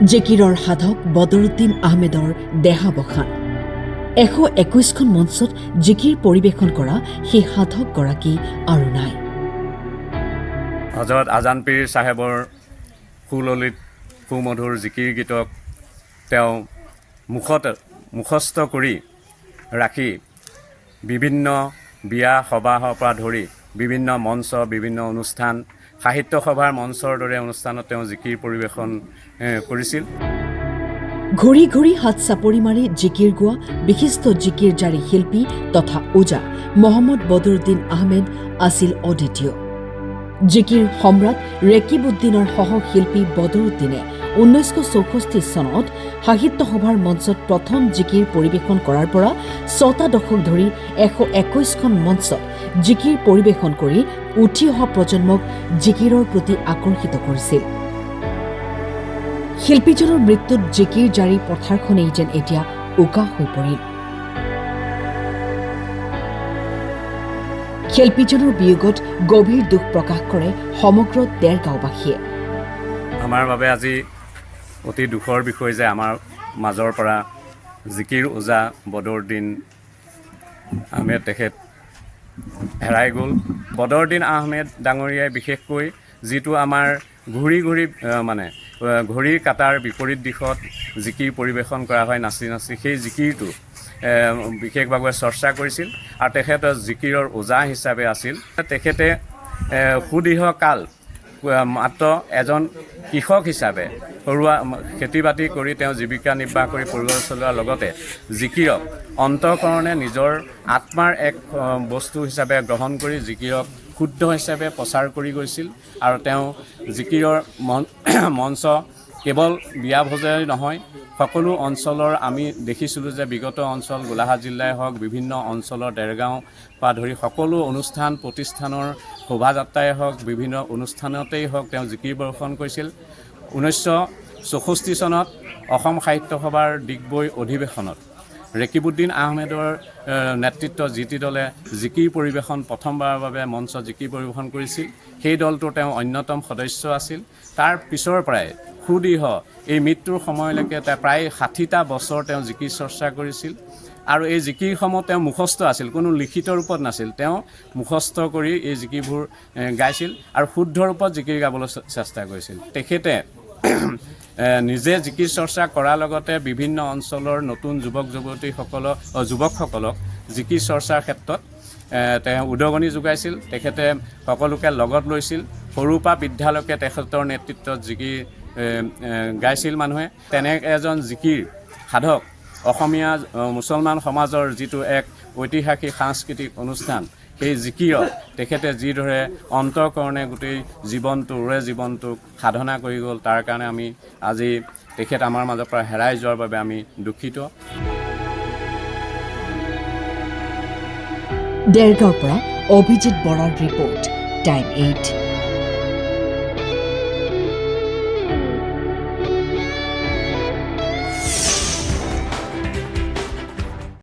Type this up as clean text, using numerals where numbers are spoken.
জেকিৰৰ সাধক বদৰুদ্দিন আহমেদৰ দেহাৱসান 121খন মঞ্চত জিকিৰ পৰিৱেশন কৰা সেই সাধকগৰাকী আৰু নাই। হজৰত আজান পীৰ চাহেবৰ সুললিত সুমধুৰ জিকিৰ গীতক তেওঁ মুখস্থ কৰি ৰাখি বিভিন্ন বিয়া সবাহৰ পৰা ধৰি বিভিন্ন মঞ্চ বিভিন্ন অনুষ্ঠান সাহিত্য সভাৰ মঞ্চৰ দৰে অনুষ্ঠানত তেওঁ জিকিৰ পৰিৱেশন কৰিছিল। ঘূৰি ঘূৰি হাত চাপৰি মাৰি জিকিৰ গোৱা বিশিষ্ট জিকিৰ জাৰি শিল্পী তথা ওজা মহম্মদ বদৰুদ্দিন আহমেদ আছিল অদ্বিতীয়। জিকিৰ সম্ৰাট ৰেকিবুদ্দিনৰ সহশিল্পী বদৰুদ্দিনে 1964 চনত সাহিত্য সভাৰ মঞ্চত প্ৰথম জিকিৰ পৰিৱেশন কৰাৰ পৰা 6টা দশক ধৰি 121খন মঞ্চত জিকিৰ পৰিৱেশন কৰি উঠি অহা প্ৰজন্মক জিকিৰৰ প্ৰতি আকৰ্ষিত কৰিছিল। শিল্পীজনৰ মৃত্যুত জিকিৰ জাৰি পথাৰখনেই যেন এতিয়া উকা হৈ পৰিল। শিল্পীজনৰ বিয়োগত গভীৰ দুখ প্ৰকাশ কৰে সমগ্ৰ দেৰগাঁওবাসীয়ে। আমাৰ বাবে আজি অতি দুখৰ বিষয় যে আমাৰ মাজৰ পৰা জিকিৰ ওজা বদৰুদ্দিন আহমেদ তেখেত হেৰাই গ'ল। বদৰুদ্দিন আহমেদ ডাঙৰীয়াই বিশেষকৈ যিটো আমাৰ ঘড়ীৰ কাটাৰ বিপৰীত দিশত জিকিৰ পৰিৱেশন কৰা হয় নাচি নাচি, সেই জিকিৰটো বিশেষভাৱে চৰ্চা কৰিছিল আৰু তেখেত জিকিৰৰ ওজা হিচাপে আছিল। তেখেতে সুদীৰ্ঘ কাল মাত্ৰ এজন কৃষক হিচাপে ঘৰুৱা খেতি বাতি কৰি তেওঁ জীৱিকা নিৰ্বাহ কৰি পৰিয়াল চলোৱাৰ লগতে জিকিৰক অন্তঃকৰণে নিজৰ আত্মাৰ এক বস্তু হিচাপে গ্ৰহণ কৰি জিকিৰক শুদ্ধ হিচাপে প্ৰচাৰ কৰি গৈছিল। আৰু তেওঁ জিকিৰৰ মঞ্চ কেৱল বিয়া ভোজেই নহয়, সকলো অঞ্চলৰ আমি দেখিছিলোঁ যে বিগত অঞ্চল গোলাঘাট জিলাই হওক বিভিন্ন অঞ্চলৰ দেৰগাঁও পৰা ধৰি সকলো অনুষ্ঠান প্ৰতিষ্ঠানৰ শোভাযাত্ৰাই হওক বিভিন্ন অনুষ্ঠানতেই হওক তেওঁ জিকিৰ পৰিৱেশন কৰিছিল। 1964 চনত অসম সাহিত্য সভাৰ ডিগবৈ অধিৱেশনত ৰেকিবুদ্দিন আহমেদৰ নেতৃত্বত যিটি দলে জিকিৰ পৰিৱেশন প্ৰথমবাৰৰ বাবে মঞ্চত জিকিৰ পৰিৱেশন কৰিছিল, সেই দলটোৰ তেওঁ অন্যতম সদস্য আছিল। তাৰ পিছৰ পৰাই সুদীৰ্ঘ এই মৃত্যুৰ সময়লৈকে প্ৰায় 60টা বছৰ তেওঁ জিকিৰ চৰ্চা কৰিছিল। আৰু এই জিকিৰসমূহ তেওঁ মুখস্থ আছিল, কোনো লিখিত ৰূপত নাছিল। তেওঁ মুখস্থ কৰি এই জিকিৰবোৰ গাইছিল আৰু শুদ্ধ ৰূপত জিকিৰ গাবলৈ চেষ্টা কৰিছিল। তেখেতে নিজে জিকিৰ চৰ্চা কৰাৰ লগতে বিভিন্ন অঞ্চলৰ নতুন যুৱকসকলক জিকিৰ চৰ্চাৰ ক্ষেত্ৰত তেওঁ উদগনি যোগাইছিল। তেখেতে সকলোকে লগত লৈছিল, সৰুৰ পৰা বৃদ্ধালৈকে তেখেতৰ নেতৃত্বত জিকিৰ গাইছিল মানুহে। তেনে এজন জিকিৰ সাধক অসমীয়া মুছলমান সমাজৰ যিটো এক ঐতিহাসিক সাংস্কৃতিক অনুষ্ঠান, সেই জিকিৰক তেখেতে যিদৰে অন্তঃকৰণে গোটেই জীৱনটোক সাধনা কৰি গ'ল, তাৰ কাৰণে আমি আজি তেখেত আমাৰ মাজৰ পৰা হেৰাই যোৱাৰ বাবে আমি দুখিত। দেৰগাঁৱৰ পৰা অভিজিত বৰাৰ ৰিপৰ্ট, টাইম 8।